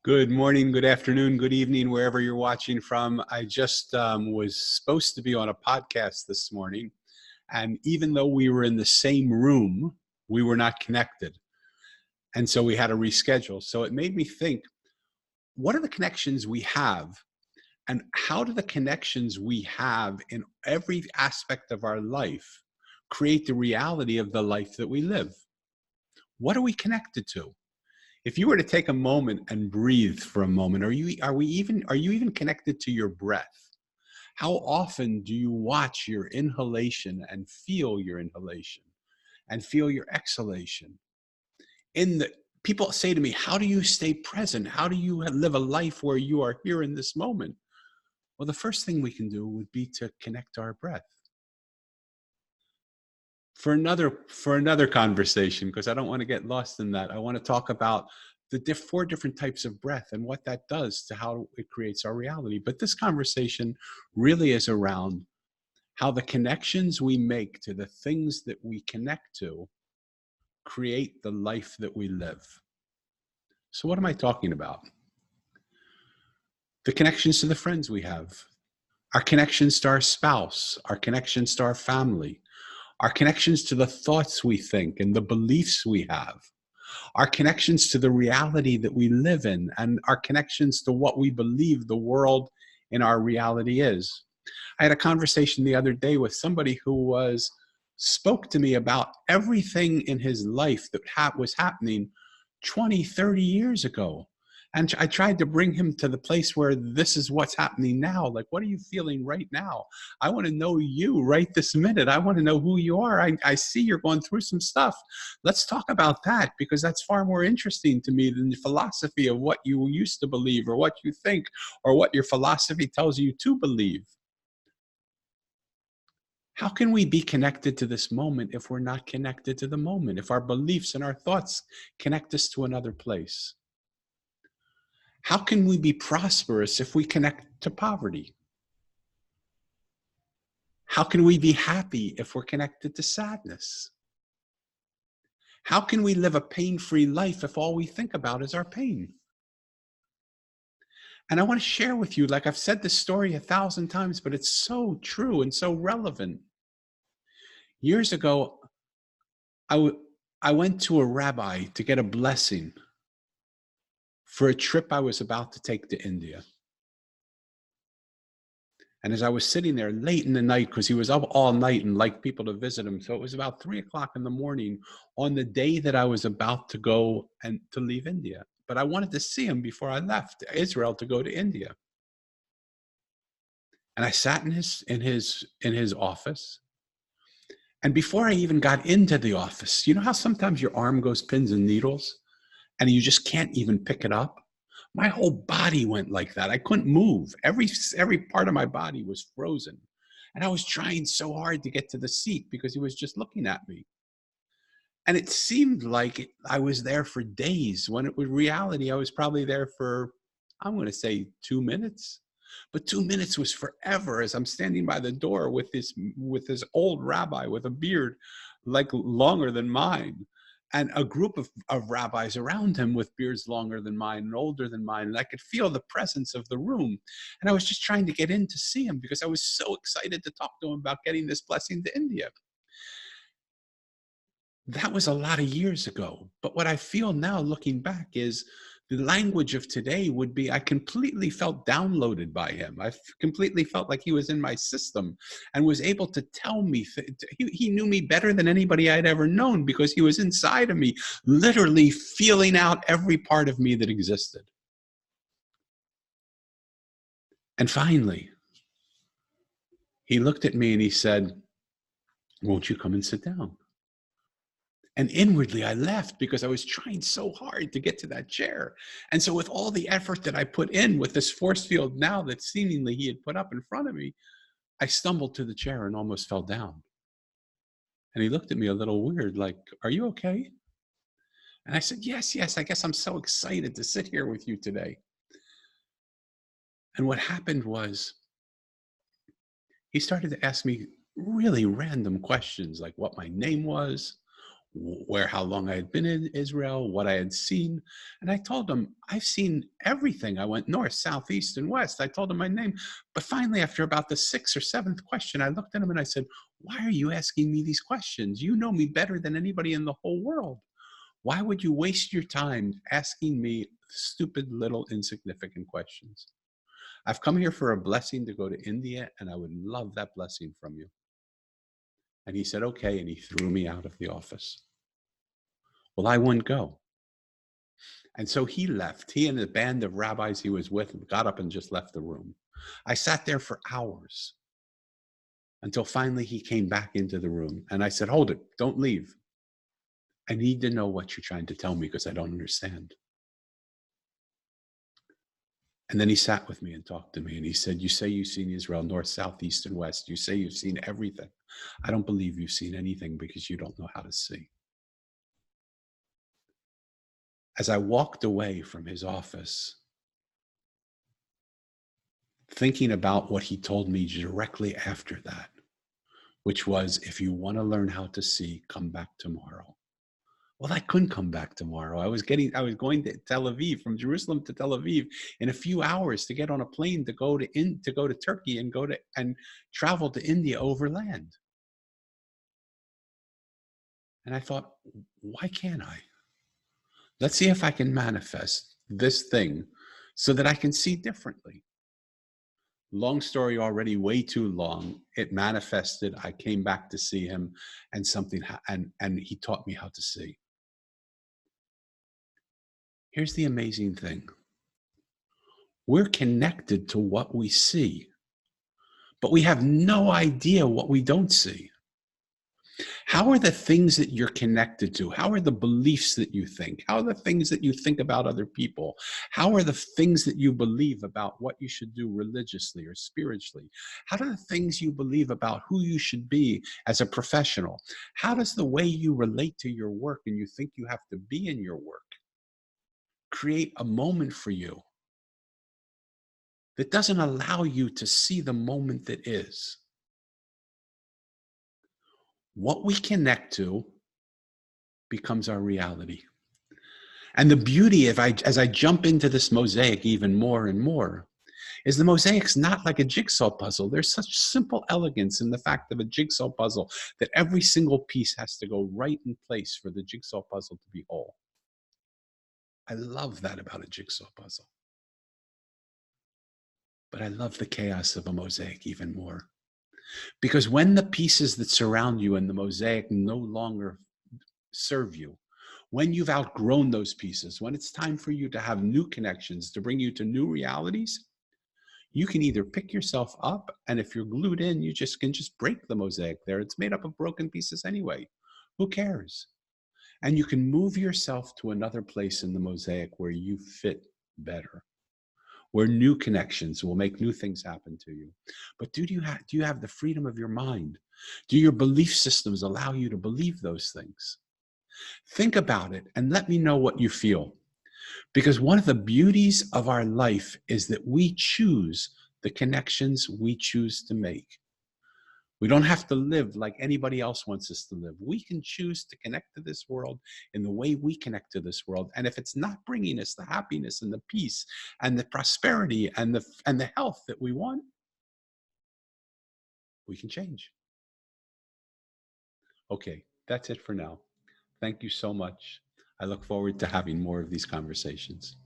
Good morning, good afternoon, good evening, wherever you're watching from. I just was supposed to be on a podcast this morning, and even though we were in the same room, we were not connected. And so we had to reschedule. So it made me think, what are the connections we have? And how do the connections we have in every aspect of our life create the reality of the life that we live? What are we connected to? If you were to take a moment and breathe for a moment, are you even connected to your breath? How often do you watch your inhalation and feel your inhalation and feel your exhalation? In the People say to me, how do you stay present? How do you live a life where you are here in this moment? Well, the first thing we can do would be to connect our breath. For another conversation, because I don't want to get lost in that, I want to talk about the four different types of breath and what that does to how it creates our reality. But this conversation really is around how the connections we make to the things that we connect to create the life that we live. So what am I talking about? The connections to the friends we have, our connections to our spouse, our connections to our family, our connections to the thoughts we think and the beliefs we have, our connections to the reality that we live in, and our connections to what we believe the world in our reality is. I had a conversation the other day with somebody who spoke to me about everything in his life that was happening 20, 30 years ago. And I tried to bring him to the place where this is what's happening now. Like, what are you feeling right now? I want to know you right this minute. I want to know who you are. I see you're going through some stuff. Let's talk about that, because that's far more interesting to me than the philosophy of what you used to believe or what you think or what your philosophy tells you to believe. How can we be connected to this moment if we're not connected to the moment? If our beliefs and our thoughts connect us to another place? How can we be prosperous if we connect to poverty? How can we be happy if we're connected to sadness? How can we live a pain-free life if all we think about is our pain? And I want to share with you, like I've said this story 1,000 times, but it's so true and so relevant. Years ago, I went to a rabbi to get a blessing for a trip I was about to take to India. And as I was sitting there late in the night, because he was up all night and liked people to visit him, so it was about 3:00 in the morning on the day that I was about to go and to leave India. But I wanted to see him before I left Israel to go to India. And I sat in his office. And before I even got into the office, you know how sometimes your arm goes pins and needles and you just can't even pick it up? My whole body went like that. I couldn't move. Every part of my body was frozen. And I was trying so hard to get to the seat because he was just looking at me. And it seemed like I was there for days, when it was reality. I was probably there for, I'm going to say 2 minutes. But 2 minutes was forever, as I'm standing by the door with this old rabbi with a beard like longer than mine, and a group of rabbis around him with beards longer than mine and older than mine. And I could feel the presence of the room. And I was just trying to get in to see him because I was so excited to talk to him about getting this blessing to India. That was a lot of years ago. But what I feel now looking back is the language of today would be, I completely felt downloaded by him. I completely felt like he was in my system and was able to tell me. He knew me better than anybody I'd ever known, because he was inside of me, literally feeling out every part of me that existed. And finally, he looked at me and he said, "Won't you come and sit down?" And inwardly, I left because I was trying so hard to get to that chair. And so with all the effort that I put in with this force field now that seemingly he had put up in front of me, I stumbled to the chair and almost fell down. And he looked at me a little weird, like, "Are you okay?" And I said, yes, I guess I'm so excited to sit here with you today. And what happened was, he started to ask me really random questions, like what my name was, how long I had been in Israel, what I had seen. And I told him, I've seen everything. I went north, south, east, and west. I told him my name. But finally, after about the sixth or seventh question, I looked at him and I said, why are you asking me these questions? You know me better than anybody in the whole world. Why would you waste your time asking me stupid little insignificant questions? I've come here for a blessing to go to India, and I would love that blessing from you. And he said, okay, and he threw me out of the office. Well, I wouldn't go. And so he left. He and the band of rabbis he was with got up and just left the room. I sat there for hours until finally he came back into the room. And I said, hold it, don't leave. I need to know what you're trying to tell me because I don't understand. And then he sat with me and talked to me. And he said, you say you've seen Israel north, south, east, and west. You say you've seen everything. I don't believe you've seen anything because you don't know how to see. As I walked away from his office, thinking about what he told me directly after that, which was, if you want to learn how to see, come back tomorrow. Well, I couldn't come back tomorrow. I was going to Tel Aviv, from Jerusalem to Tel Aviv in a few hours to get on a plane to go to Turkey and travel to India overland. And I thought, why can't I? Let's see if I can manifest this thing so that I can see differently. Long story already, way too long. It manifested. I came back to see him, and and he taught me how to see. Here's the amazing thing. We're connected to what we see, but we have no idea what we don't see. How are the things that you're connected to? How are the beliefs that you think? How are the things that you think about other people? How are the things that you believe about what you should do religiously or spiritually? How are the things you believe about who you should be as a professional? How does the way you relate to your work and you think you have to be in your work create a moment for you that doesn't allow you to see the moment that is? What we connect to becomes our reality. And the beauty as I jump into this mosaic even more and more, is the mosaic's not like a jigsaw puzzle. There's such simple elegance in the fact of a jigsaw puzzle that every single piece has to go right in place for the jigsaw puzzle to be whole. I love that about a jigsaw puzzle. But I love the chaos of a mosaic even more. Because when the pieces that surround you in the mosaic no longer serve you, when you've outgrown those pieces, when it's time for you to have new connections to bring you to new realities, you can either pick yourself up, and if you're glued in, you can just break the mosaic there. It's made up of broken pieces anyway. Who cares? And you can move yourself to another place in the mosaic where you fit better, where new connections will make new things happen to you. But do you have the freedom of your mind? Do your belief systems allow you to believe those things? Think about it and let me know what you feel. Because one of the beauties of our life is that we choose the connections we choose to make. We don't have to live like anybody else wants us to live. We can choose to connect to this world in the way we connect to this world. And if it's not bringing us the happiness and the peace and the prosperity and the health that we want, we can change. Okay, that's it for now. Thank you so much. I look forward to having more of these conversations.